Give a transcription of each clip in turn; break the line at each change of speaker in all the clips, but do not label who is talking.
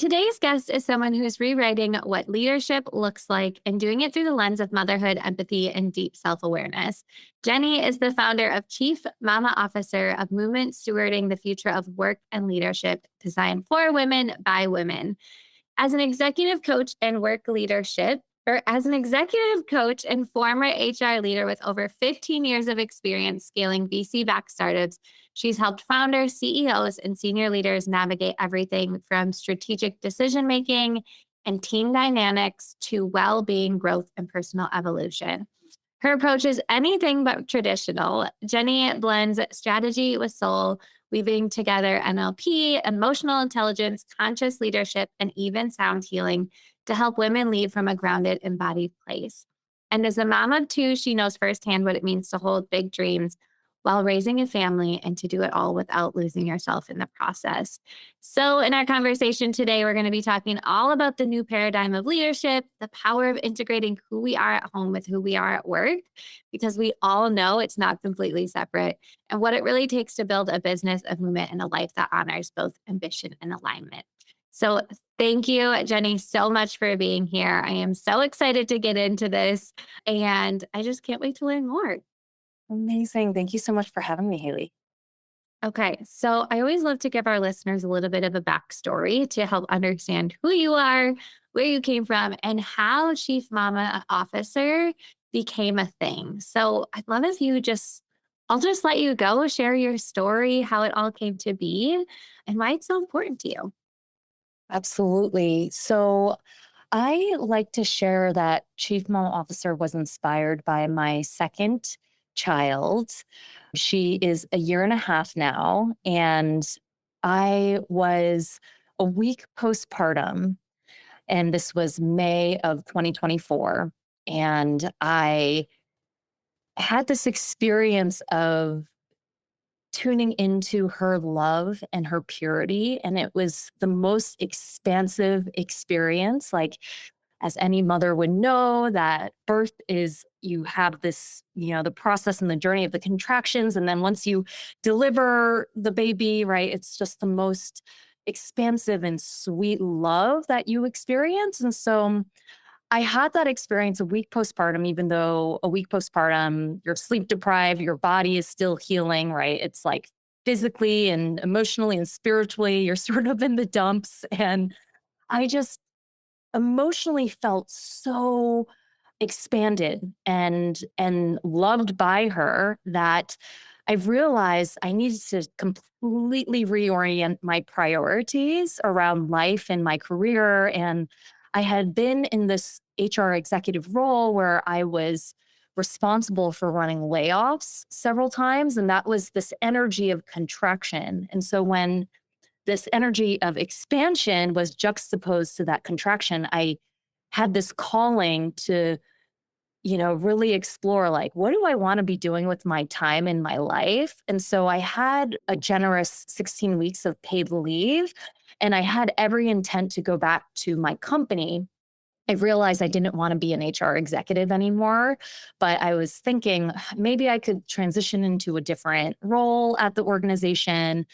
Today's guest is someone who's rewriting what leadership looks like and doing it through the lens of motherhood, empathy, and deep self awareness. Jennie is the founder of Chief Mama Officer of Movement Stewarding the Future of Work and Leadership, designed for women by women. As an executive coach and work leadership, or as an executive coach and former HR leader with over 15 years of experience scaling VC backed startups, she's helped founders, CEOs, and senior leaders navigate everything from strategic decision making and team dynamics to well being, growth, and personal evolution. Her approach is anything but traditional. Jennie blends strategy with soul, weaving together NLP, emotional intelligence, conscious leadership, and even sound healing to help women lead from a grounded, embodied place. And as a mom of two, she knows firsthand what it means to hold big dreams while raising a family and to do it all without losing yourself in the process. So, in our conversation today, we're going to be talking all about the new paradigm of leadership, the power of integrating who we are at home with who we are at work, because we all know it's not completely separate, and what it really takes to build a business, a movement, and a life that honors both ambition and alignment. So, thank you, Jennie, so much for being here. I am so excited to get into this, and I just can't wait to learn more.
Amazing. Thank you so much for having me, Haley.
Okay, so I always love to give our listeners a little bit of a backstory to help understand who you are, where you came from, and how Chief Mama Officer became a thing. So I'd love if I'll just let you go, share your story, how it all came to be, and why it's so important to you.
Absolutely. So I like to share that Chief Mom Officer was inspired by my second child. She is a year and a half now, and I was a week postpartum, and this was May of 2024. And I had this experience of tuning into her love and her purity. And it was the most expansive experience. Like, as any mother would know, that birth is you have this, the process and the journey of the contractions. And then once you deliver the baby, right, it's just the most expansive and sweet love that you experience. And so I had that experience a week postpartum, even though a week postpartum, you're sleep deprived, your body is still healing, right? It's like physically and emotionally and spiritually, you're sort of in the dumps. And I just emotionally felt so expanded and loved by her that I've realized I needed to completely reorient my priorities around life and my career. And I had been in this HR executive role where I was responsible for running layoffs several times. And that was this energy of contraction. And so when this energy of expansion was juxtaposed to that contraction, I had this calling to really explore, like, what do I want to be doing with my time in my life? And so I had a generous 16 weeks of paid leave, and I had every intent to go back to my company. I realized I didn't want to be an HR executive anymore, but I was thinking maybe I could transition into a different role at the organization.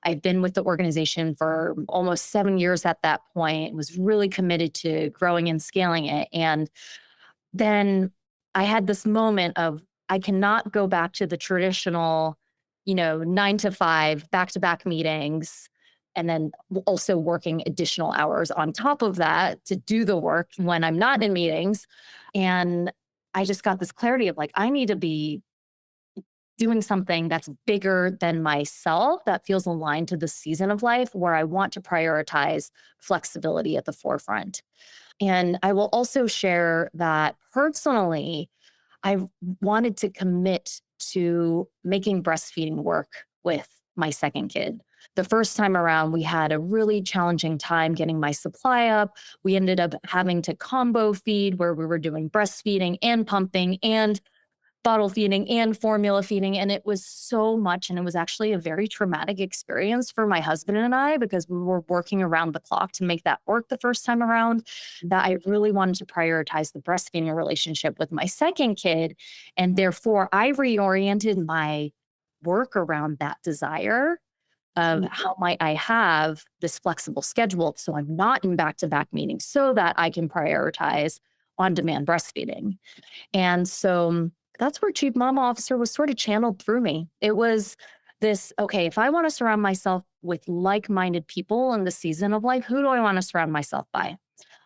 I've been with the organization for almost 7 years at that point, was really committed to growing and scaling it. And then I had this moment of I cannot go back to the traditional, 9 to 5 back-to-back meetings, and then also working additional hours on top of that to do the work when I'm not in meetings. And I just got this clarity of like, I need to be doing something that's bigger than myself, that feels aligned to the season of life where I want to prioritize flexibility at the forefront. And I will also share that personally, I wanted to commit to making breastfeeding work with my second kid. The first time around, we had a really challenging time getting my supply up. We ended up having to combo feed where we were doing breastfeeding and pumping and bottle feeding and formula feeding. And it was so much. And it was actually a very traumatic experience for my husband and I because we were working around the clock to make that work the first time around. That I really wanted to prioritize the breastfeeding relationship with my second kid. And therefore, I reoriented my work around that desire of
Mm.
how might I have this flexible schedule so I'm not in back-to-back meetings so that I can prioritize on-demand breastfeeding. And so that's where Chief Mama Officer was sort of channeled through me. It was this, okay, if I want to surround myself with like-minded people in the season of life, who do I want to surround myself by?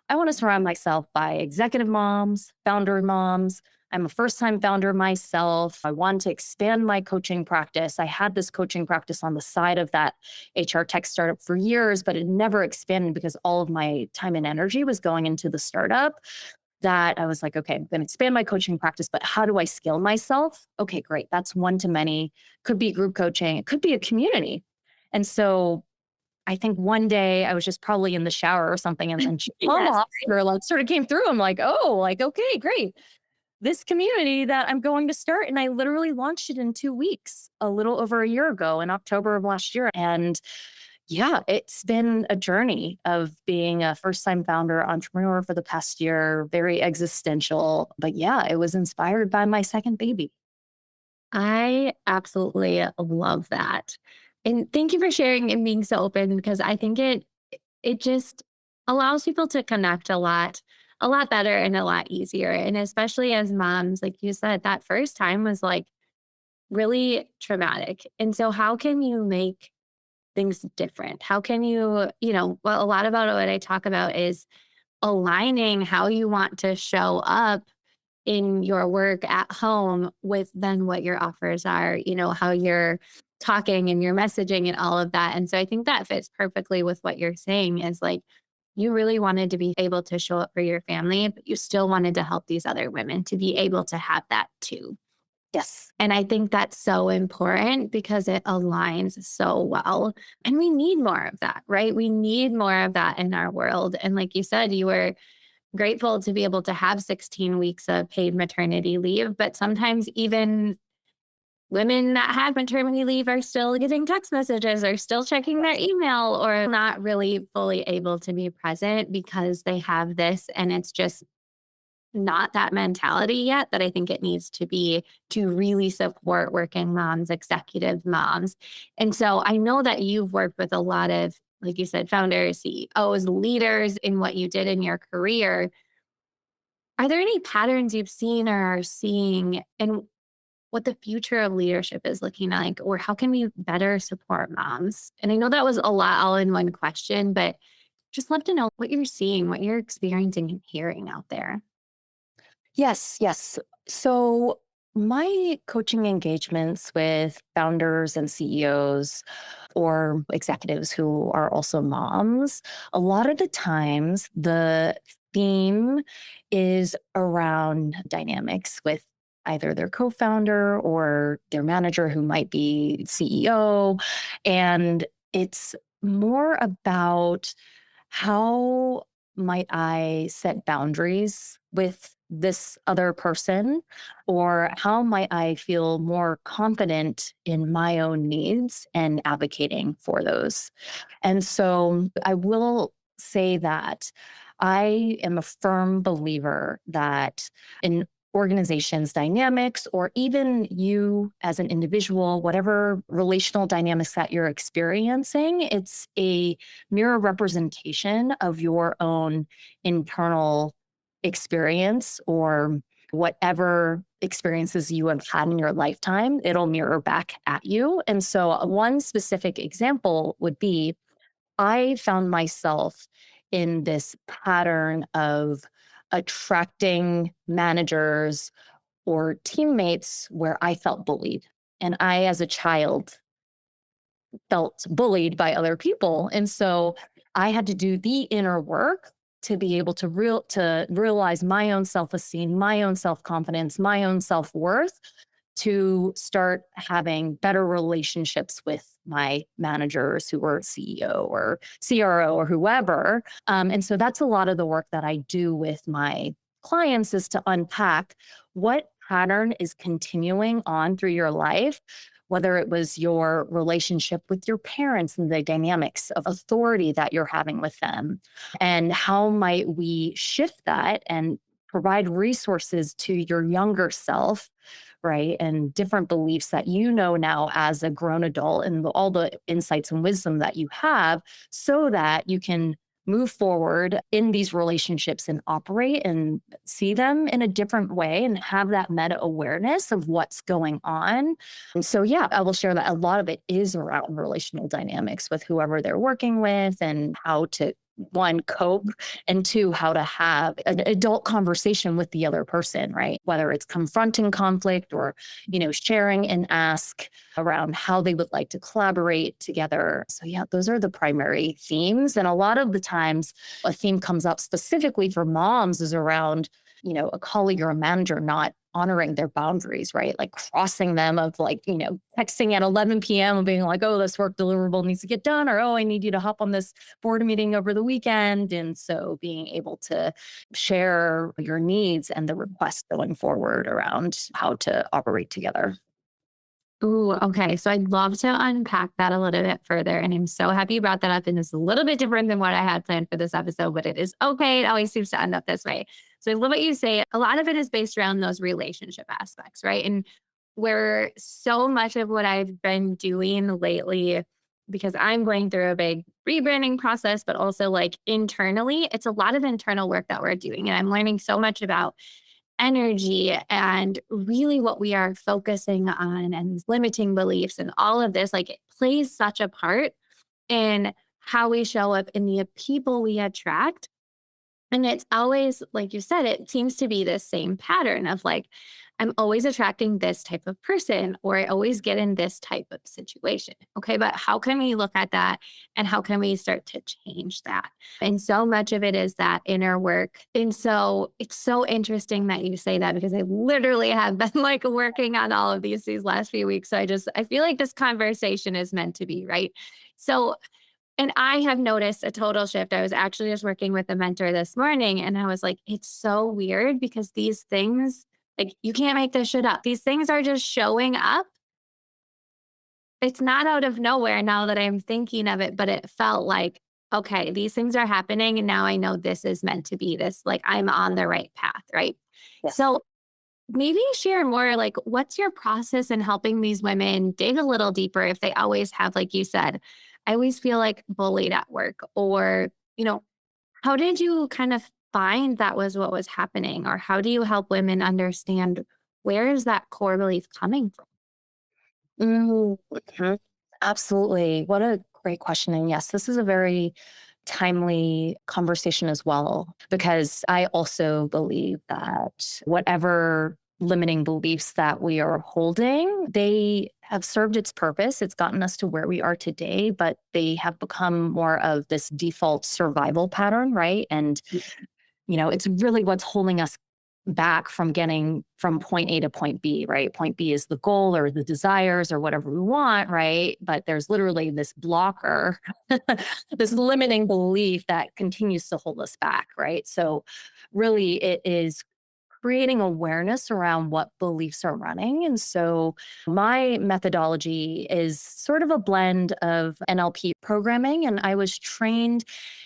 I want to surround myself by executive moms, founder moms. I'm a first time founder myself. I want to expand my coaching practice. I had this coaching practice on the side of that HR tech startup for years, but it never expanded because all of my time and energy was going into the startup. That I was like, okay, I'm going to expand my coaching practice, but how do I scale myself? Okay, great. That's one to many, could be group coaching, it could be a community. And so I think one day I was just probably in the shower or something, and then
Yes.
mama like sort of came through. I'm like, oh, like, okay, great. This community that I'm going to start. And I literally launched it in 2 weeks, a little over a year ago in October of last year. And yeah, it's been a journey of being a first time founder entrepreneur for the past year, very existential. But yeah, it was inspired by my second baby.
I absolutely love that. And thank you for sharing and being so open because I think it just allows people to connect a lot better and a lot easier. And especially as moms, like you said, that first time was like really traumatic. And so how can you make things different? How can you, well, a lot about what I talk about is aligning how you want to show up in your work at home with then what your offers are, how you're talking and your messaging and all of that. And so I think that fits perfectly with what you're saying is like you really wanted to be able to show up for your family, but you still wanted to help these other women to be able to have that too.
Yes.
And I think that's so important because it aligns so well. And we need more of that, right? We need more of that in our world. And like you said, you were grateful to be able to have 16 weeks of paid maternity leave, but sometimes even women that had maternity leave are still getting text messages or still checking their email or not really fully able to be present because they have this and it's just not that mentality yet that I think it needs to be to really support working moms, executive moms. And so I know that you've worked with a lot of, like you said, founders, CEOs, leaders in what you did in your career. Are there any patterns you've seen or are seeing in what the future of leadership is looking like, or how can we better support moms? And I know that was a lot all in one question, but just love to know what you're seeing, what you're experiencing and hearing out there.
Yes, yes. So my coaching engagements with founders and CEOs or executives who are also moms, a lot of the times the theme is around dynamics with either their co-founder or their manager who might be CEO. And it's more about how might I set boundaries with this other person? Or how might I feel more confident in my own needs and advocating for those? And so I will say that I am a firm believer that in organizations dynamics or even you as an individual, whatever relational dynamics that you're experiencing, it's a mirror representation of your own internal experience or whatever experiences you have had in your lifetime, it'll mirror back at you. And so, one specific example would be I found myself in this pattern of attracting managers or teammates where I felt bullied. And I, as a child, felt bullied by other people. And so I had to do the inner work to be able to realize my own self-esteem, my own self-confidence, my own self-worth to start having better relationships with my managers who were CEO or CRO or whoever. And so that's a lot of the work that I do with my clients is to unpack what pattern is continuing on through your life, whether it was your relationship with your parents and the dynamics of authority that you're having with them. And how might we shift that and provide resources to your younger self right? And different beliefs that you know now as a grown adult and all the insights and wisdom that you have so that you can move forward in these relationships and operate and see them in a different way and have that meta awareness of what's going on. And so, yeah, I will share that a lot of it is around relational dynamics with whoever they're working with and how to one, cope, and two, how to have an adult conversation with the other person, right? Whether it's confronting conflict or, sharing and ask around how they would like to collaborate together. So, yeah, those are the primary themes. And a lot of the times, a theme comes up specifically for moms is around, a colleague or a manager not honoring their boundaries, right? Like crossing them of like, texting at 11 p.m. and being like, oh, this work deliverable needs to get done, or oh, I need you to hop on this board meeting over the weekend. And so being able to share your needs and the requests going forward around how to operate together.
Ooh, okay. So I'd love to unpack that a little bit further. And I'm so happy you brought that up. And it's a little bit different than what I had planned for this episode, but it is okay. It always seems to end up this way. So I love what you say. A lot of it is based around those relationship aspects, right? And where so much of what I've been doing lately, because I'm going through a big rebranding process, but also like internally, it's a lot of internal work that we're doing. And I'm learning so much about energy and really what we are focusing on and limiting beliefs and all of this, like it plays such a part in how we show up in the people we attract. And it's always, like you said, it seems to be this same pattern of like, I'm always attracting this type of person, or I always get in this type of situation. Okay. But how can we look at that and how can we start to change that? And so much of it is that inner work. And so it's so interesting that you say that because I literally have been like working on all of these last few weeks. So I feel like this conversation is meant to be, right? So and I have noticed a total shift. I was actually just working with a mentor this morning and I was like, it's so weird because these things, like, you can't make this shit up. These things are just showing up. It's not out of nowhere now that I'm thinking of it, but it felt like, okay, these things are happening. And now I know this is meant to be this, like, I'm on the right path. Right.
Yes.
So maybe share more like what's your process in helping these women dig a little deeper if they always have, like you said, I always feel like bullied at work or, how did you kind of find that was what was happening? Or how do you help women understand where is that core belief coming from?
Mhm. Absolutely. What a great question. And yes, this is a very timely conversation as well, because I also believe that whatever limiting beliefs that we are holding, they have served its purpose. It's gotten us to where we are today, but they have become more of this default survival pattern, right? And it's really what's holding us back from getting from point A to point B, right? Point B is the goal or the desires or whatever we want, right? But there's literally this blocker, this limiting belief that continues to hold us back, right? So, really, it is creating awareness around what beliefs are running. And so my methodology is sort of a blend of NLP programming. And I was trained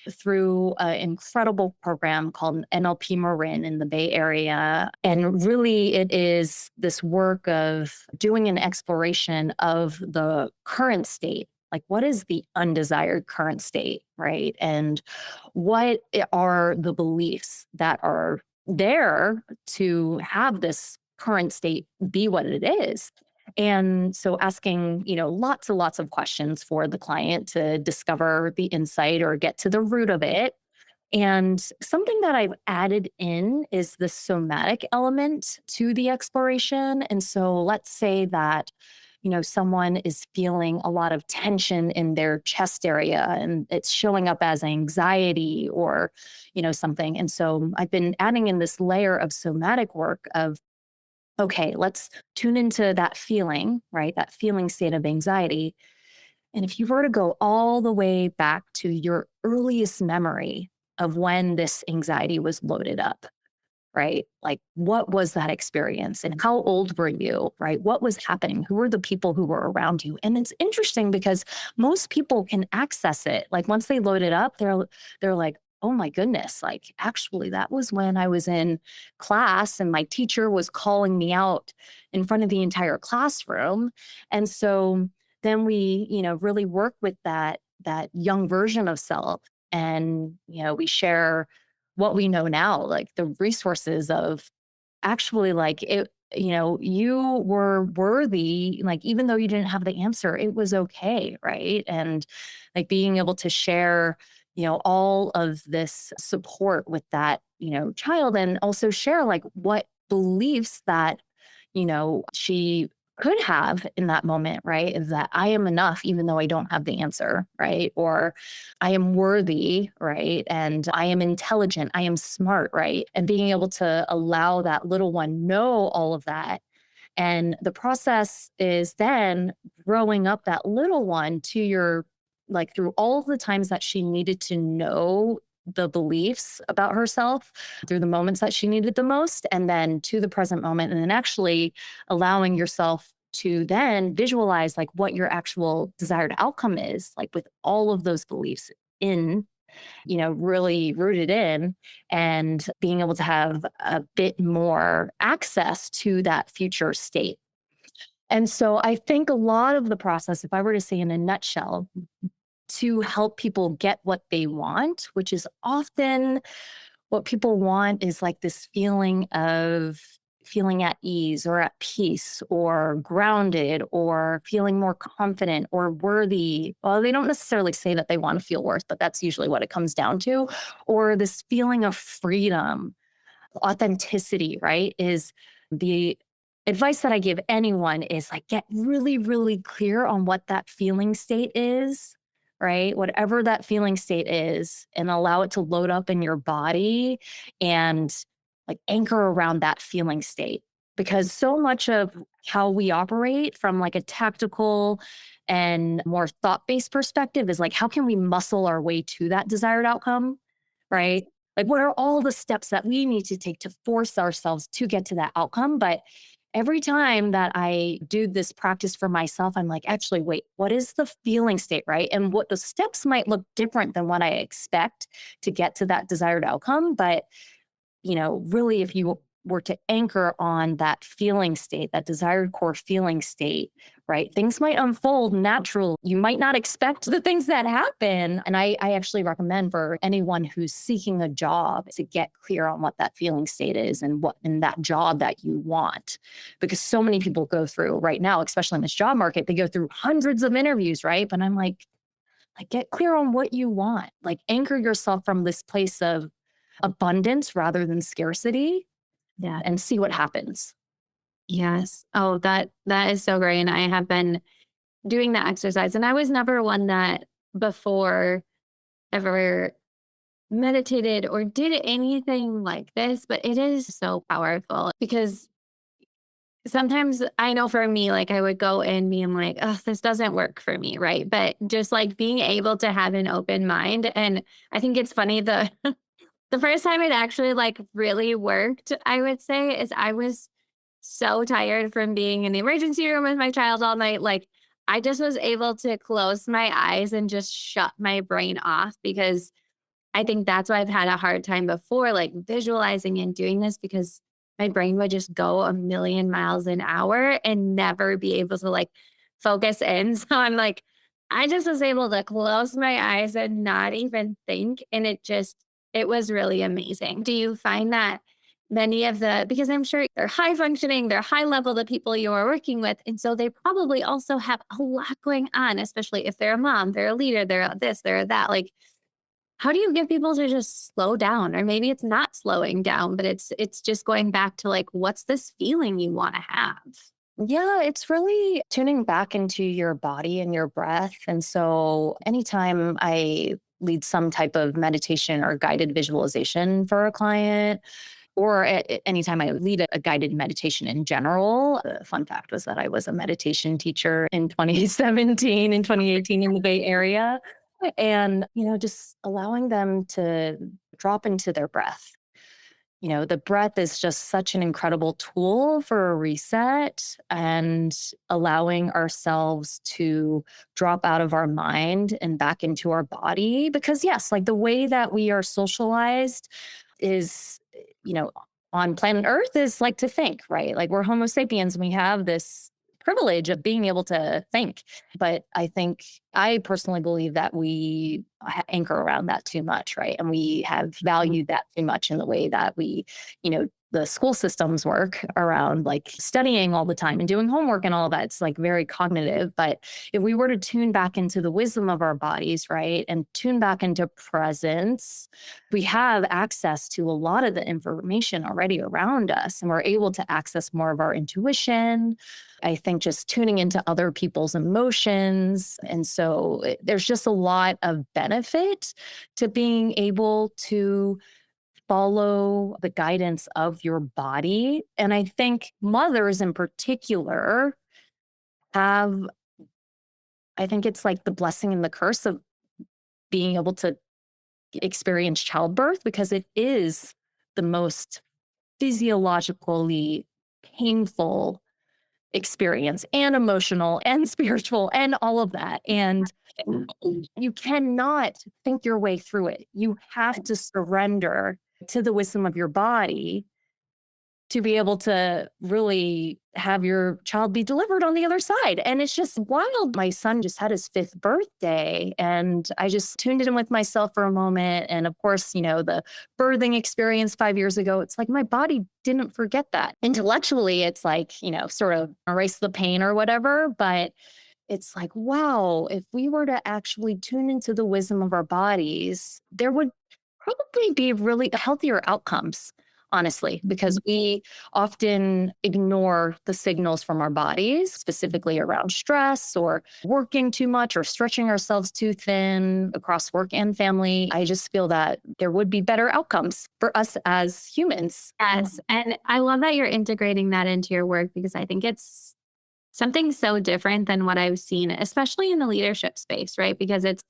through an incredible program called NLP Marin in the Bay Area. And really, it is this work of doing an exploration of the current state. Like, what is the undesired current state, right? And what are the beliefs that are there to have this current state be what it is. And so asking, lots and lots of questions for the client to discover the insight or get to the root of it. And something that I've added in is the somatic element to the exploration. And so let's say that, someone is feeling a lot of tension in their chest area and it's showing up as anxiety or, something. And so I've been adding in this layer of somatic work of, okay, let's tune into that feeling, right? That feeling state of anxiety. And if you were to go all the way back to your earliest memory of when this anxiety was loaded up, right? Like, what was that experience and how old were you, right? What was happening? Who were the people who were around you? And it's interesting because most people can access it. Like, once they load it up, they're like, oh my goodness, like actually, that was when I was in class and my teacher was calling me out in front of the entire classroom. And so then we, really work with that young version of self. And, we share what we know now, like the resources of actually like it, you were worthy, like even though you didn't have the answer, it was okay, right? And like being able to share, all of this support with that, child, and also share like what beliefs that, she could have in that moment, right? Is that I am enough even though I don't have the answer, right? Or I am worthy, right? And I am intelligent, I am smart, right? And being able to allow that little one know all of that. And the process is then growing up that little one to your, like through all of the times that she needed to know the beliefs about herself, through the moments that she needed the most, and then to the present moment. And then actually allowing yourself to then visualize like what your actual desired outcome is, like with all of those beliefs in, really rooted in, and being able to have a bit more access to that future state. And so I think a lot of the process, if I were to say in a nutshell, to help people get what they want, which is often what people want is like this feeling of feeling at ease or at peace or grounded or feeling more confident or worthy. Well, they don't necessarily say that they want to feel worth, but that's usually what it comes down to. Or this feeling of freedom, authenticity, right? Is the advice that I give anyone is like get really, really clear on what that feeling state is, right? Whatever that feeling state is, and allow it to load up in your body and like anchor around that feeling state. Because so much of how we operate from like a tactical and more thought based perspective is like, how can we muscle our way to that desired outcome? Right? Like, what are all the steps that we need to take to force ourselves to get to that outcome? But every time that I do this practice for myself, I'm like, actually, wait, what is the feeling state, right? And what the steps might look different than what I expect to get to that desired outcome. But really, if you were to anchor on that feeling state, that desired core feeling state, right? Things might unfold natural. You might not expect the things that happen. And I actually recommend for anyone who's seeking a job to get clear on what that feeling state is and what in that job that you want. Because so many people go through right now, especially in this job market, they go through hundreds of interviews, right? But I'm like, get clear on what you want. Like, anchor yourself from this place of abundance rather than scarcity,
Yeah.
and see what happens.
Yes. Oh, that is so great. And I have been doing that exercise. And I was never one that before ever meditated or did anything like this, but it is so powerful because sometimes I know for me, like I would go in being like, oh, this doesn't work for me. Right. But just like being able to have an open mind. And I think it's funny, the first time it actually like really worked, I would say, is I was so tired from being in the emergency room with my child all night. Like I just was able to close my eyes and just shut my brain off because I think that's why I've had a hard time before, like visualizing and doing this because my brain would just go a million miles an hour and never be able to like focus in. So I'm like, I just was able to close my eyes and not even think. And it was really amazing. Do you find that many of because I'm sure they're high functioning, they're high level, the people you are working with. And so they probably also have a lot going on, especially if they're a mom, they're a leader, they're this, they're that. Like, how do you get people to just slow down? Or maybe it's not slowing down, but it's just going back to like, what's this feeling you want to have?
Yeah, it's really tuning back into your body and your breath. And so anytime I lead some type of meditation or guided visualization for a client, or anytime I lead a guided meditation in general. The fun fact was that I was a meditation teacher in 2017 and 2018 in the Bay Area. And, just allowing them to drop into their breath, the breath is just such an incredible tool for a reset and allowing ourselves to drop out of our mind and back into our body. Because, yes, like the way that we are socialized is, you know, on planet Earth is like to think, right? Like we're Homo sapiens and we have this privilege of being able to think. But I personally believe that we anchor around that too much, right? And we have valued that too much in the way that the school systems work around like studying all the time and doing homework and all of that. It's like very cognitive. But if we were to tune back into the wisdom of our bodies, right, and tune back into presence, we have access to a lot of the information already around us and we're able to access more of our intuition. I think just tuning into other people's emotions. And so there's just a lot of benefit to being able to follow the guidance of your body. And I think mothers in particular have, I think it's like the blessing and the curse of being able to experience childbirth because it is the most physiologically painful experience and emotional and spiritual and all of that. And you cannot think your way through it. You have to surrender to the wisdom of your body to be able to really have your child be delivered on the other side. And it's just wild. My son just had his fifth birthday, and I just tuned in with myself for a moment. And of course, the birthing experience 5 years ago, it's like my body didn't forget that. Intellectually, it's like, sort of erase the pain or whatever. But it's like, wow, if we were to actually tune into the wisdom of our bodies, there would probably be really healthier outcomes, honestly, because we often ignore the signals from our bodies, specifically around stress or working too much or stretching ourselves too thin across work and family. I just feel that there would be better outcomes for us as humans.
Yes. And I love that you're integrating that into your work because I think it's something so different than what I've seen, especially in the leadership space, right? Because it's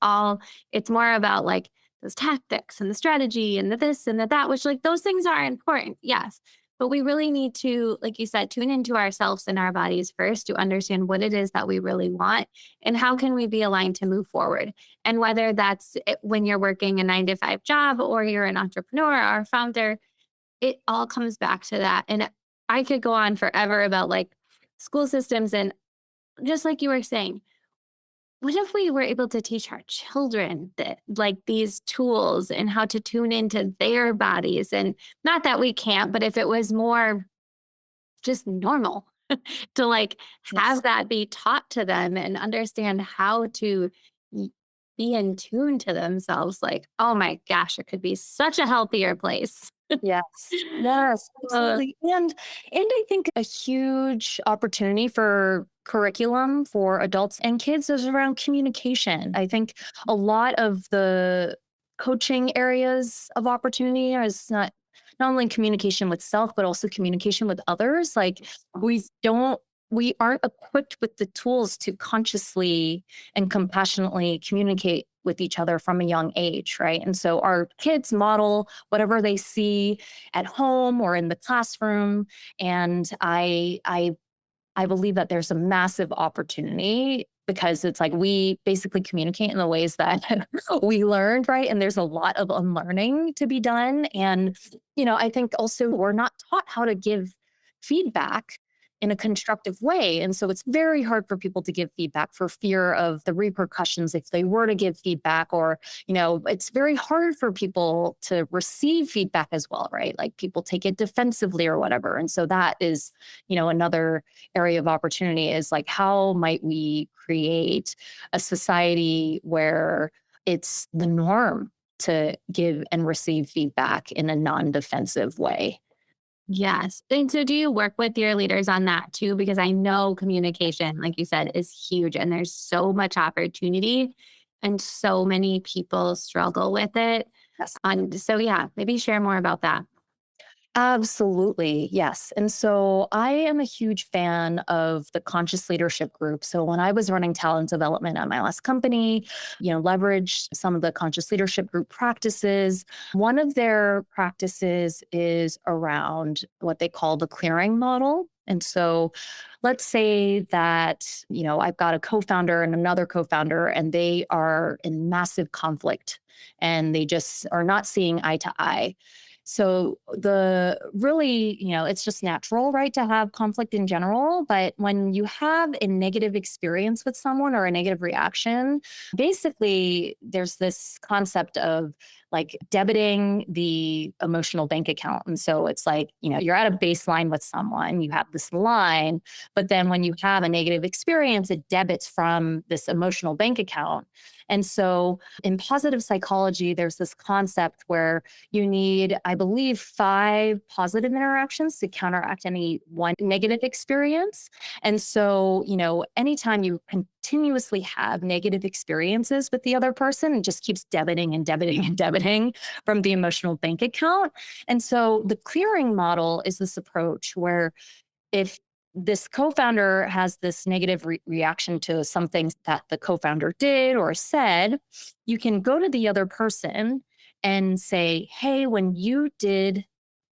more about like those tactics and the strategy and the this and the that, which like those things are important, yes. But we really need to, like you said, tune into ourselves and our bodies first to understand what it is that we really want and how can we be aligned to move forward. And whether when you're working a 9 to 5 job or you're an entrepreneur or a founder, it all comes back to that. And I could go on forever about like school systems and just like you were saying, what if we were able to teach our children that like these tools and how to tune into their bodies? And not that we can't, but if it was more just normal to like
Yes.
have that be taught to them and understand how to y- be in tune to themselves, like, oh my gosh, it could be such a healthier place.
Yes. Yes,
Uh,
absolutely. And I think a huge opportunity for curriculum for adults and kids is around communication. I think a lot of the coaching areas of opportunity is not only communication with self, but also communication with others. Like we aren't equipped with the tools to consciously and compassionately communicate with each other from a young age, right? And so our kids model whatever they see at home or in the classroom. And I believe that there's a massive opportunity because it's like we basically communicate in the ways that we learned, right? And there's a lot of unlearning to be done. And, I think also we're not taught how to give feedback in a constructive way. And so it's very hard for people to give feedback for fear of the repercussions if they were to give feedback, or, it's very hard for people to receive feedback as well, right? Like people take it defensively or whatever. And so that is, another area of opportunity is like, how might we create a society where it's the norm to give and receive feedback in a non-defensive way?
Yes. And so do you work with your leaders on that too? Because I know communication, like you said, is huge and there's so much opportunity and so many people struggle with it.
Yes.
So yeah, maybe share more about that.
Absolutely. Yes. And so I am a huge fan of the conscious leadership group. So when I was running talent development at my last company, leveraged some of the conscious leadership group practices. One of their practices is around what they call the clearing model. And so let's say that, I've got a co-founder and another co-founder and they are in massive conflict and they just are not seeing eye to eye. So the really, it's just natural, right, to have conflict in general. But when you have a negative experience with someone or a negative reaction, basically there's this concept of like debiting the emotional bank account. And so it's like, you're at a baseline with someone, you have this line, but then when you have a negative experience, it debits from this emotional bank account. And so in positive psychology, there's this concept where you need, I believe, 5 positive interactions to counteract any one negative experience. And so, anytime you continuously have negative experiences with the other person, it just keeps debiting and debiting and debiting from the emotional bank account. And so the clearing model is this approach where if this co-founder has this negative reaction to some things that the co-founder did or said, you can go to the other person and say, hey, when you did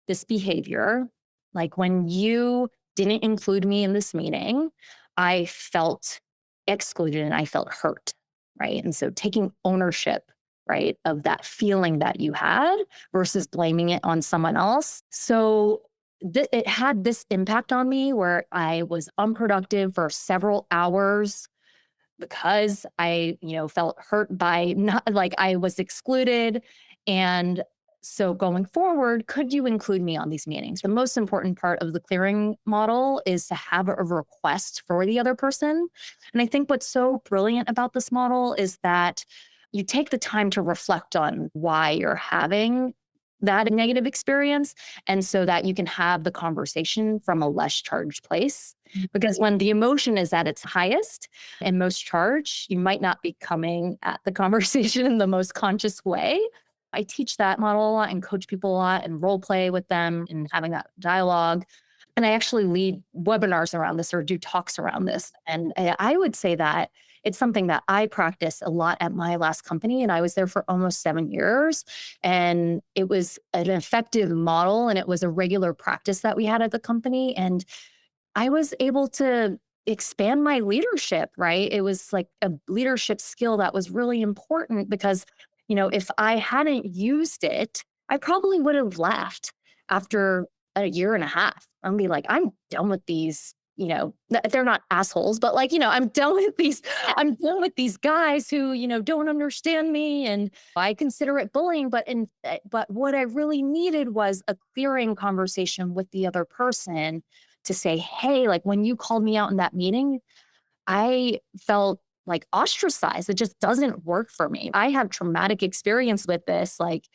this behavior, like when you didn't include me in this meeting, I felt excluded and I felt hurt. Right. And so taking ownership, right, of that feeling that you had versus blaming it on someone else. So it had this impact on me where I was unproductive for several hours because I, felt hurt by not like I was excluded. And so going forward, could you include me on these meetings? The most important part of the clearing model is to have a request for the other person. And I think what's so brilliant about this model is that you take the time to reflect on why you're having that negative experience. And so that you can have the conversation from a less charged place. Because when the emotion is at its highest, and most charge, you might not be coming at the conversation in the most conscious way. I teach that model a lot and coach people a lot and role play with them and having that dialogue. And I actually lead webinars around this or do talks around this. And I would say that it's something that I practice a lot at my last company. And I was there for almost 7 years. And it was an effective model and it was a regular practice that we had at the company. And I was able to expand my leadership, right? It was like a leadership skill that was really important because, if I hadn't used it, I probably would have left after a year and a half. I'd be like, I'm done with these. They're not assholes, but like, I'm done with these. I'm done with these guys who, don't understand me, and I consider it bullying. But what I really needed was a clearing conversation with the other person to say, hey, like when you called me out in that meeting, I felt like ostracized. It just doesn't work for me. I have traumatic experience with this, like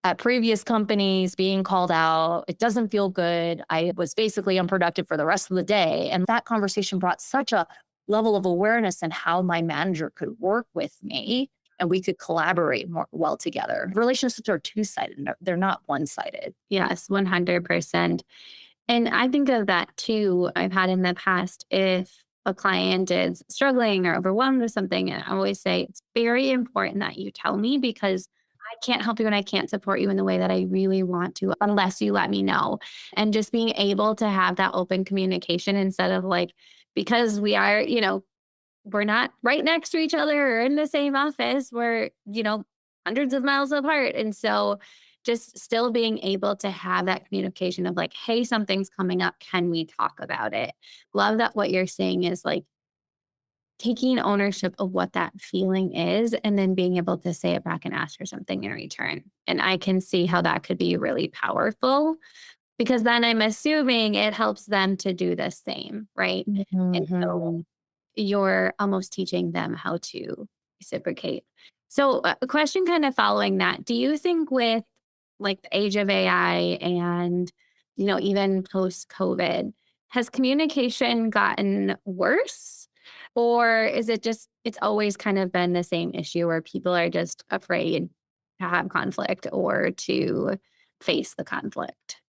at previous companies being called out. It doesn't feel good. I was basically unproductive for the rest of the day. And that conversation brought such a level of awareness and how my manager could work with me and we could collaborate more well together. Relationships are two-sided. They're not one-sided.
Yes, 100%. And I think of that too. I've had in the past if a client is struggling or overwhelmed with something, and I always say it's very important that you tell me because I can't help you and I can't support you in the way that I really want to unless you let me know. And just being able to have that open communication instead of like, because we are, we're not right next to each other or in the same office. We're, hundreds of miles apart. And so just still being able to have that communication of like, hey, something's coming up. Can we talk about it? Love that what you're saying is like taking ownership of what that feeling is and then being able to say it back and ask for something in return. And I can see how that could be really powerful because then I'm assuming it helps them to do the same. Right. And so
Mhm.
you're almost teaching them how to reciprocate. So, a question kind of following that, do you think with like the age of AI and, even post COVID, has communication gotten worse? Or is it just, it's always kind of been the same issue where people are just afraid to have conflict or to face the conflict?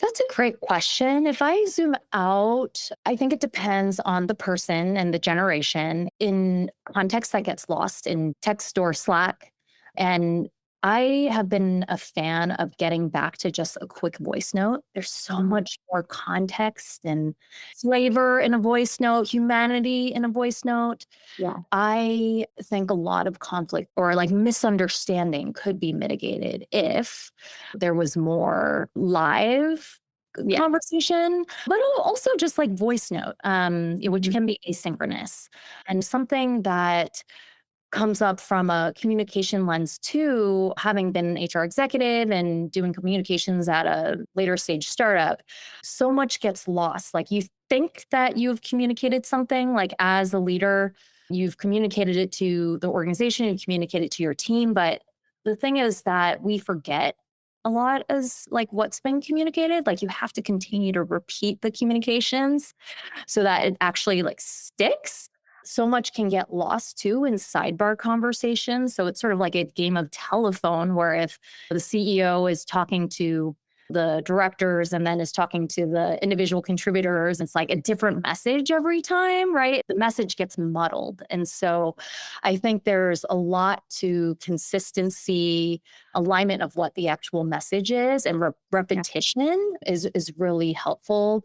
That's a great question. If I zoom out, I think it depends on the person and the generation. In context, that gets lost in text or Slack. And I have been a fan of getting back to just a quick voice note. There's so
Mhm.
much more context and flavor in a voice note, humanity in a voice note.
Yeah.
I think a lot of conflict or like misunderstanding could be mitigated if there was more live
Yeah.
conversation, but also just like voice note, which
Mhm.
can be asynchronous. And something that comes up from a communication lens too, having been an HR executive and doing communications at a later stage startup, so much gets lost. Like you think that you've communicated something, like as a leader, you've communicated it to the organization, you communicate it to your team. But the thing is that we forget a lot as like what's been communicated. Like you have to continue to repeat the communications so that it actually like sticks. So much can get lost too in sidebar conversations. So it's sort of like a game of telephone where if the CEO is talking to the directors and then is talking to the individual contributors, it's like a different message every time, right? The message gets muddled. And so I think there's a lot to consistency, alignment of what the actual message is, and
Yeah.
repetition is really helpful.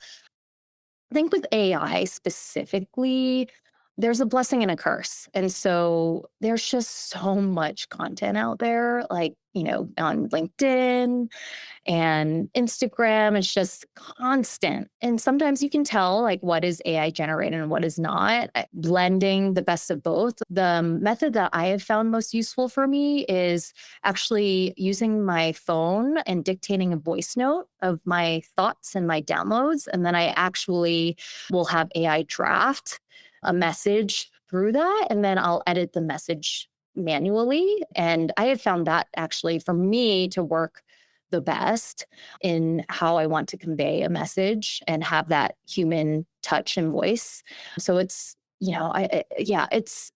I think with AI specifically, there's a blessing and a curse. And so there's just so much content out there, like, on LinkedIn and Instagram. It's just constant. And sometimes you can tell like what is AI generated and what is not, blending the best of both. The method that I have found most useful for me is actually using my phone and dictating a voice note of my thoughts and my downloads. And then I actually will have AI draft a message through that. And then I'll edit the message manually. And I have found that actually for me to work the best in how I want to convey a message and have that human touch and voice. So yeah,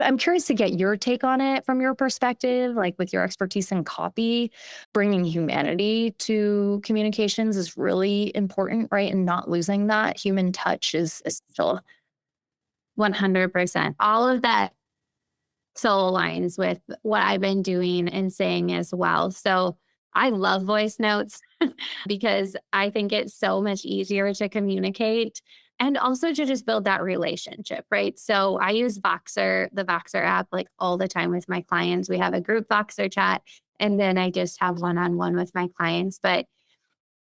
I'm curious to get your take on it from your perspective, like with your expertise in copy, bringing humanity to communications is really important, right? And not losing that human touch is essential.
100%. All of that so aligns with what I've been doing and saying as well. So I love voice notes because I think it's so much easier to communicate and also to just build that relationship, right? So I use Voxer, the Voxer app, like all the time with my clients. We have a group Voxer chat, and then I just have one on one with my clients. But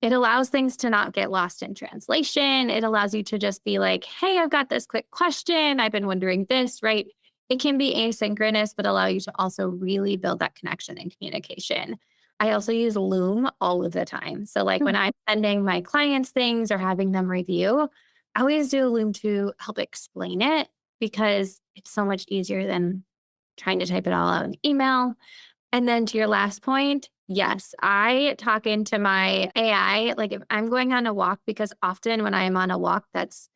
it allows things to not get lost in translation. It allows you to just be like, hey, I've got this quick question. I've been wondering this, right? It can be asynchronous, but allow you to also really build that connection and communication. I also use Loom all of the time. So, like when I'm sending my clients things or having them review, I always do a Loom to help explain it because it's so much easier than trying to type it all out in email. And then to your last point, yes, I talk into my AI. Like if I'm going on a walk, because often when I am on a walk, that's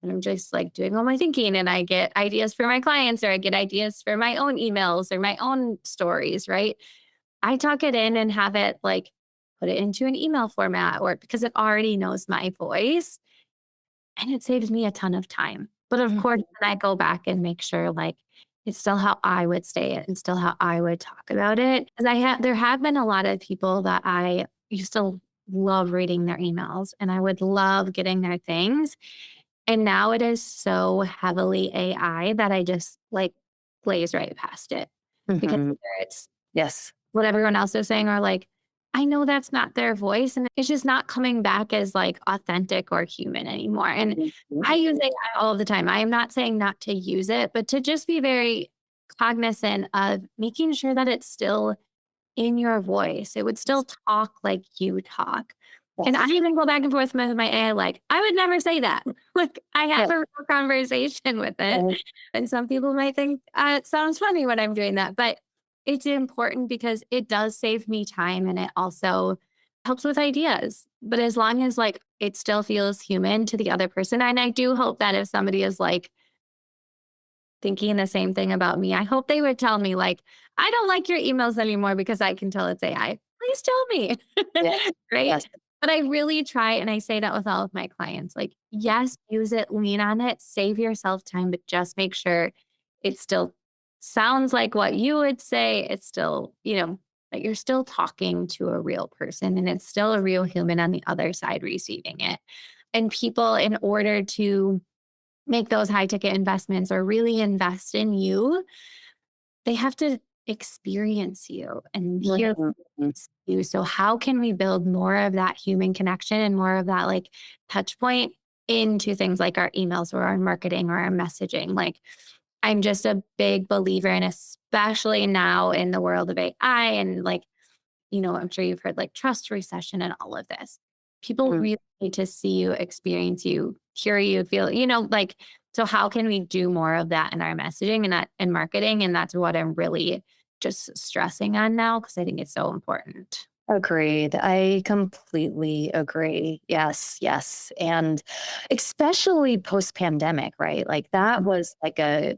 when I'm just like doing all my thinking and I get ideas for my clients or I get ideas for my own emails or my own stories, right? I talk it in and have it like put it into an email format or because it already knows my voice and it saves me a ton of time. But of course,
Mhm.
then I go back and make sure like it's still how I would say it and still how I would talk about it. Because there have been a lot of people that I used to love reading their emails and I would love getting their things. And now it is so heavily AI that I just like glaze right past it because
Mhm.
either it's
Yes.
what everyone else is saying are like, I know that's not their voice and it's just not coming back as like authentic or human anymore. And
Mhm.
I use AI all the time. I am not saying not to use it, but to just be very cognizant of making sure that it's still in your voice. It would still talk like you talk. And I
Yes.
even go back and forth with my AI, like, I would never say that. Like, I have
Yes.
a real conversation with it.
Uh,
And some people might think it sounds funny when I'm doing that, but it's important because it does save me time and it also helps with ideas. But as long as like it still feels human to the other person, and I do hope that if somebody is like thinking the same thing about me, I hope they would tell me like, I don't like your emails anymore because I can tell it's AI. Please tell me.
yeah.
Right?
Yes.
But I really try, and I say that with all of my clients, like, yes, use it, lean on it, save yourself time, but just make sure it still sounds like what you would say. It's still, that you're still talking to a real person and it's still a real human on the other side receiving it. And people, in order to make those high ticket investments or really invest in you, they have to experience you and hear
Mhm.
you. So how can we build more of that human connection and more of that like touch point into things like our emails or our marketing or our messaging? Like I'm just a big believer, and especially now in the world of AI and like, I'm sure you've heard like trust recession and all of this. People
Mm.
really need to see you, experience you, hear you, feel, like, so how can we do more of that in our messaging and that in marketing? And that's what I'm really just stressing on now because I think it's so important.
Agreed. I completely agree. Yes, yes. And especially post pandemic, right? Like that was like a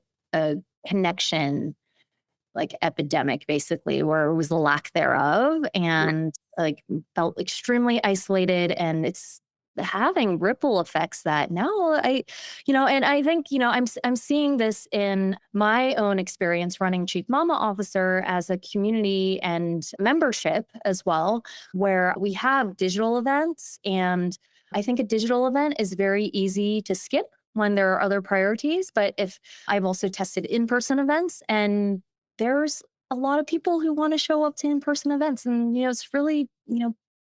connection like epidemic basically where it was the lack thereof and like felt extremely isolated and it's having ripple effects that now and I think I'm seeing this in my own experience running chief mama officer as a community and membership as well where we have digital events and I think a digital event is very easy to skip when there are other priorities but if I've also tested in-person events and there's a lot of people who want to show up to in-person events and it's really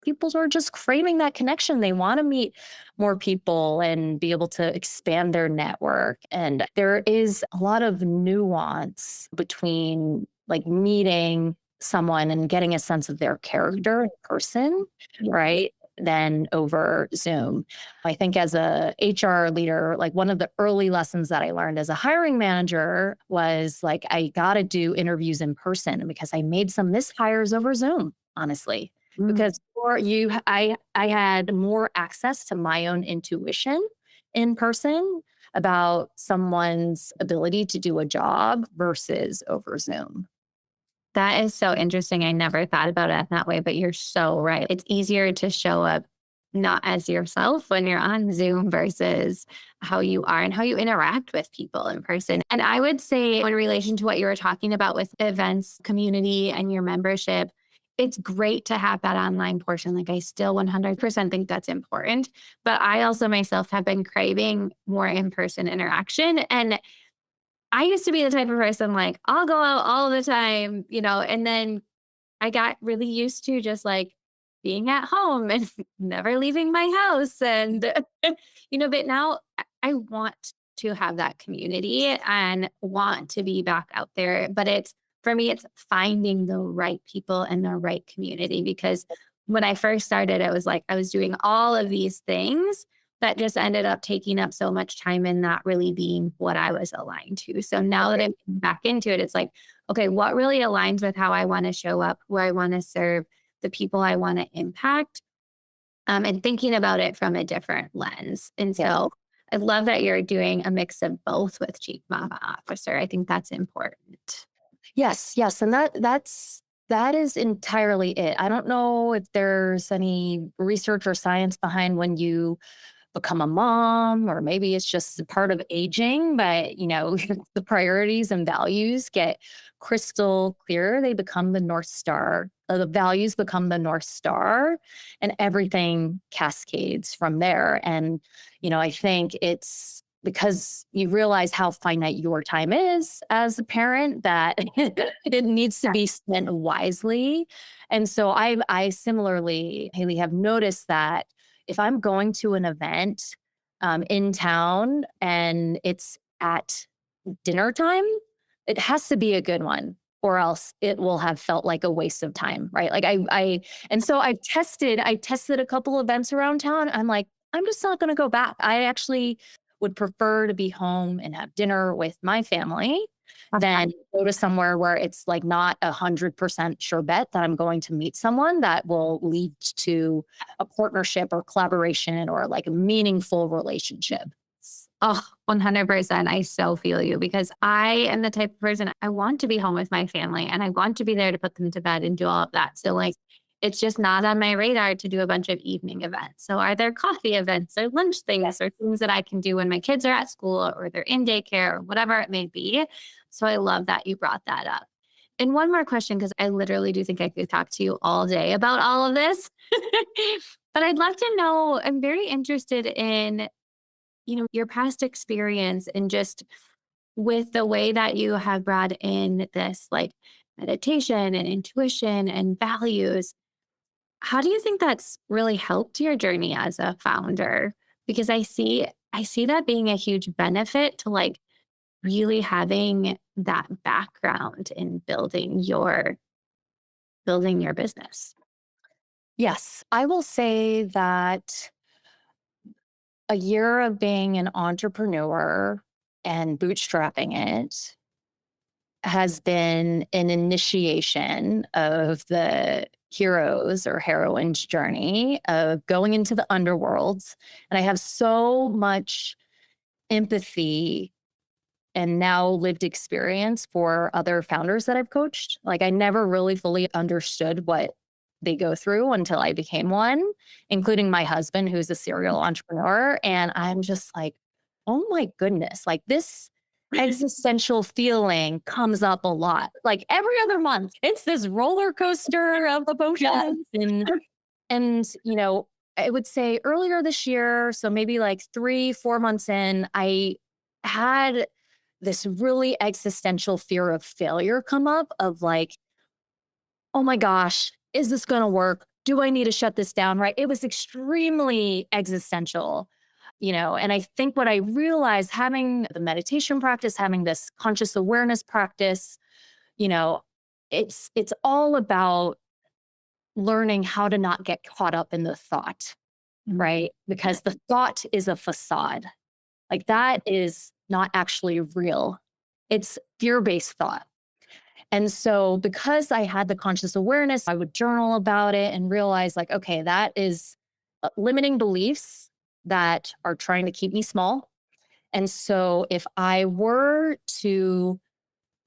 people are just craving that connection they want to meet more people and be able to expand their network and there is a lot of nuance between like meeting someone and getting a sense of their character in person
Yes.
right than over Zoom. I think as a HR leader, like one of the early lessons that I learned as a hiring manager was like I got to do interviews in person because I made some mishires over Zoom, honestly.
Mm.
Because for you I had more access to my own intuition in person about someone's ability to do a job versus over Zoom.
That is so interesting. I never thought about it that way, but you're so right. It's easier to show up not as yourself when you're on Zoom versus how you are and how you interact with people in person. And I would say, in relation to what you were talking about with events, community, and your membership, it's great to have that online portion. Like, I still 100% think that's important. But I also myself have been craving more in person interaction. And I used to be the type of person like, I'll go out all the time, and then I got really used to just like being at home and never leaving my house. And, but now I want to have that community and want to be back out there. But for me, it's finding the right people and the right community because when I first started, it was like I was doing all of these things that just ended up taking up so much time and not really being what I was aligned to. So now that I'm back into it, it's like, okay, what really aligns with how I want to show up, who I want to serve, the people I want to impact, and thinking about it from a different lens. And
Yeah.
so I love that you're doing a mix of both with Chief Mama Officer. I think that's important.
Yes, yes, and that is entirely it. I don't know if there's any research or science behind when you become a mom, or maybe it's just a part of aging, but the priorities and values get crystal clear. They become the North Star. The values become the North Star, and everything cascades from there. And, I think it's because you realize how finite your time is as a parent that it needs to be spent wisely. And so I similarly, Haley, have noticed that if I'm going to an event in town and it's at dinner time, it has to be a good one or else it will have felt like a waste of time, right? Like and so I tested a couple events around town. I'm like, I'm just not going to go back. I actually would prefer to be home and have dinner with my family than go to somewhere where it's like not 100% sure bet that I'm going to meet someone that will lead to a partnership or collaboration or like a meaningful relationship.
Oh, 100%. I so feel you because I am the type of person I want to be home with my family and I want to be there to put them to bed and do all of that. So, like, it's just not on my radar to do a bunch of evening events. So are there coffee events or lunch
Yes.
things or things that I can do when my kids are at school or they're in daycare or whatever it may be? So I love that you brought that up. And one more question, because I literally do think I could talk to you all day about all of this. But I'd love to know, I'm very interested in, your past experience and just with the way that you have brought in this like meditation and intuition and values. How do you think that's really helped your journey as a founder? Because I see that being a huge benefit to like really having that background in building your business.
Yes, I will say that a year of being an entrepreneur and bootstrapping it has been an initiation of the hero's or heroine's journey of going into the underworlds. And I have so much empathy and now lived experience for other founders that I've coached. Like I never really fully understood what they go through until I became one, including my husband, who's a serial entrepreneur. And I'm just like, oh my goodness, like this existential feeling comes up a lot. Like every other month, it's this roller coaster of emotions. And I would say earlier this year, so maybe like 3, 4 months in, I had this really existential fear of failure come up of like, oh my gosh, is this going to work? Do I need to shut this down? Right. It was extremely existential. And I think what I realized having the meditation practice, having this conscious awareness practice, you know, it's all about learning how to not get caught up in the thought, right? Because the thought is a facade. Like that is not actually real. It's fear-based thought. And so because I had the conscious awareness, I would journal about it and realize like, okay, that is limiting beliefs that are trying to keep me small. And so if I were to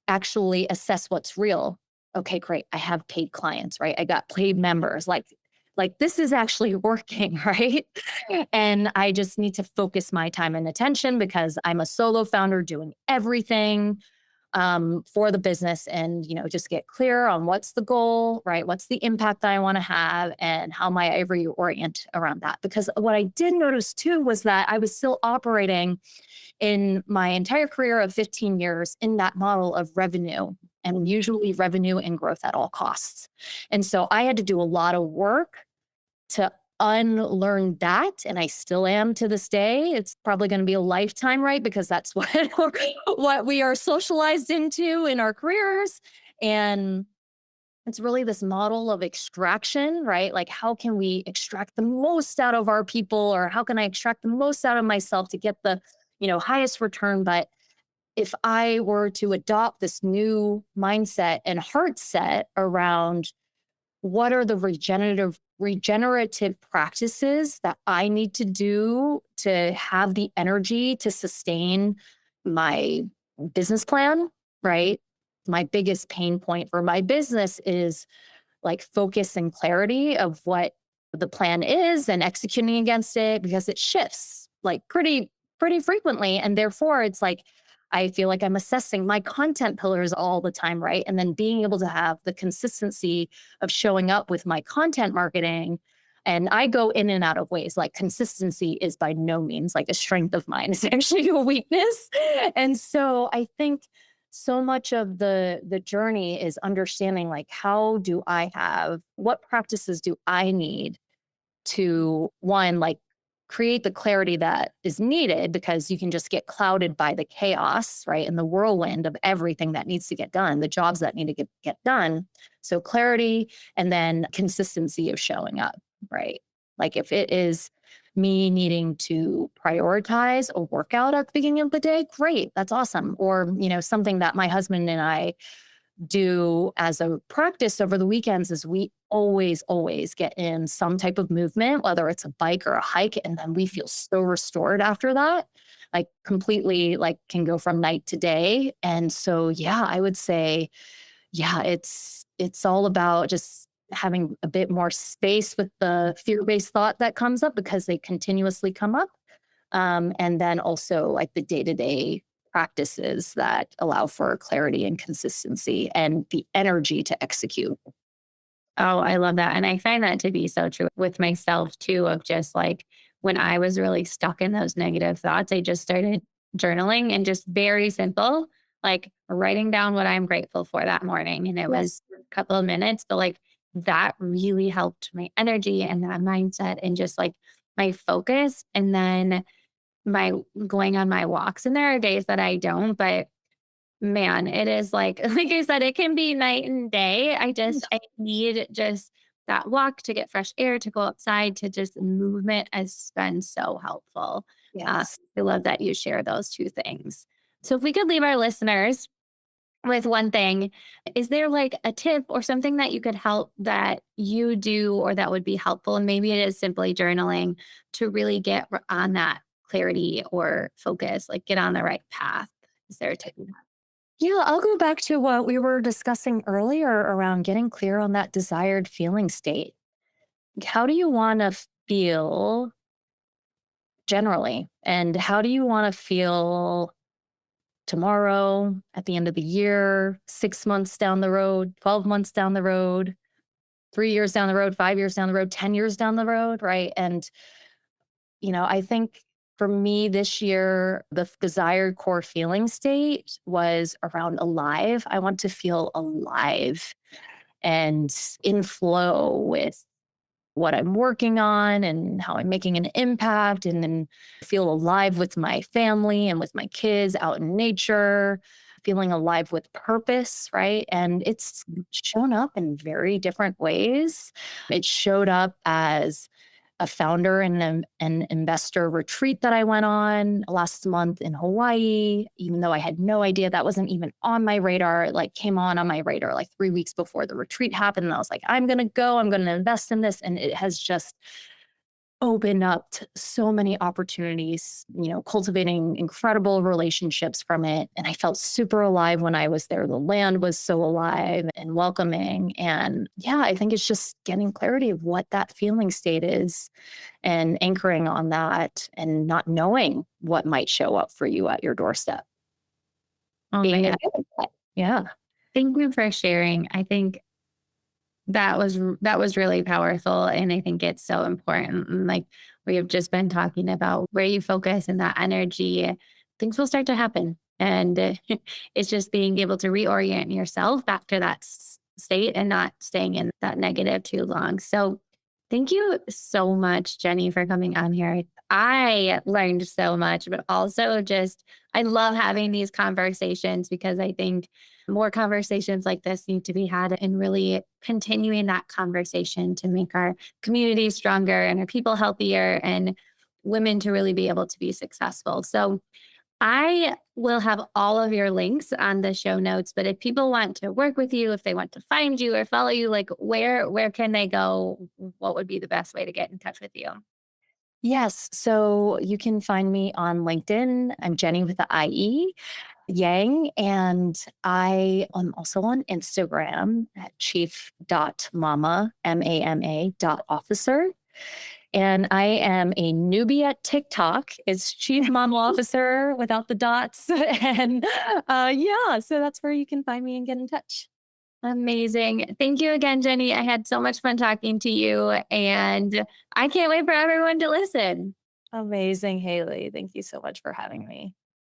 actually assess what's real, okay, great. I have paid clients, right? I got paid members. Like this is actually working, right? And I just need to focus my time and attention because I'm a solo founder doing everything for the business and just get clear on what's the goal, right? What's the impact that I want to have and how might I reorient around that? Because what I did notice too was that I was still operating in my entire career of 15 years in that model of revenue and usually revenue and growth at all costs. And so I had to do a lot of work to unlearn that. And I still am to this day. It's probably going to be a lifetime, right? Because that's what we are socialized into in our careers. And it's really this model of extraction, right? Like, how can we extract the most out of our people, or how can I extract the most out of myself to get the, highest return? But if I were to adopt this new mindset and heart set around what are the regenerative practices that I need to do to have the energy to sustain my business plan, right? My biggest pain point for my business is like focus and clarity of what the plan is and executing against it because it shifts like pretty frequently, and therefore it's like I feel like I'm assessing my content pillars all the time, right? And then being able to have the consistency of showing up with my content marketing. And I go in and out of ways. Like consistency is by no means like a strength of mine. It's actually a weakness. And so I think so much of the journey is understanding like how do I have what practices do I need to one like create the clarity that is needed because you can just get clouded by the chaos, right? And the whirlwind of everything that needs to get done, the jobs that need to get done. So clarity and then consistency of showing up, right? Like if it is me needing to prioritize a workout at the beginning of the day, great, that's awesome. Or, something that my husband and I do as a practice over the weekends is we always get in some type of movement, whether it's a bike or a hike, and then we feel so restored after that, like completely like can go from night to day. And so yeah, I would say, yeah, it's all about just having a bit more space with the fear-based thought that comes up because they continuously come up. And then also like the day-to-day practices that allow for clarity and consistency and the energy to execute.
Oh, I love that. And I find that to be so true with myself too, of just like when I was really stuck in those negative thoughts, I just started journaling and just very simple, like writing down what I'm grateful for that morning. And it
Yes.
was a couple of minutes, but like that really helped my energy and that mindset and just like my focus. And then my going on my walks. And there are days that I don't, but man, it is like like I said, it can be night and day. I need just that walk to get fresh air, to go outside, to just movement has been so helpful.
Yes.
I love that you share those 2 things. So if we could leave our listeners with one thing, is there like a tip or something that you could help that you do or that would be helpful? And maybe it is simply journaling to really get on that clarity or focus, like get on the right path. Is there a tip?
Yeah, I'll go back to what we were discussing earlier around getting clear on that desired feeling state. How do you want to feel generally? And how do you want to feel tomorrow, at the end of the year, 6 months down the road, 12 months down the road, 3 years down the road, 5 years down the road, 10 years down the road? Right. And, I think for me this year, the desired core feeling state was around alive. I want to feel alive and in flow with what I'm working on and how I'm making an impact, and then feel alive with my family and with my kids out in nature, feeling alive with purpose, right? And it's shown up in very different ways. It showed up as a founder and an investor retreat that I went on last month in Hawaii, even though I had no idea that wasn't even on my radar. It like came on my radar like 3 weeks before the retreat happened. And I was like, I'm going to go, I'm going to invest in this. And it has just opened up so many opportunities, cultivating incredible relationships from it. And I felt super alive when I was there. The land was so alive and welcoming. And yeah, I think it's just getting clarity of what that feeling state is and anchoring on that and not knowing what might show up for you at your doorstep.
Oh
Being
man,
okay with that. Yeah.
thank you for sharing. I think that was really powerful, and I think it's so important. And like we have just been talking about where you focus and that energy, things will start to happen. And it's just being able to reorient yourself back to that state and not staying in that negative too long. So, thank you so much, Jenny, for coming on here. I learned so much, but also just I love having these conversations because I think more conversations like this need to be had and really continuing that conversation to make our community stronger and our people healthier and women to really be able to be successful. So I will have all of your links on the show notes, but if people want to work with you, if they want to find you or follow you, like where can they go? What would be the best way to get in touch with you?
Yes. So you can find me on LinkedIn. I'm Jenny with the IE, Yang. And I am also on Instagram at chief.mama, MAMA dot officer. And I am a newbie at TikTok. It's Chief Mama Officer without the dots. And yeah, so that's where you can find me and get in touch.
Amazing. Thank you again, Jenny. I had so much fun talking to you, and I can't wait for everyone to listen.
Amazing, Haley. Thank you so much for having me.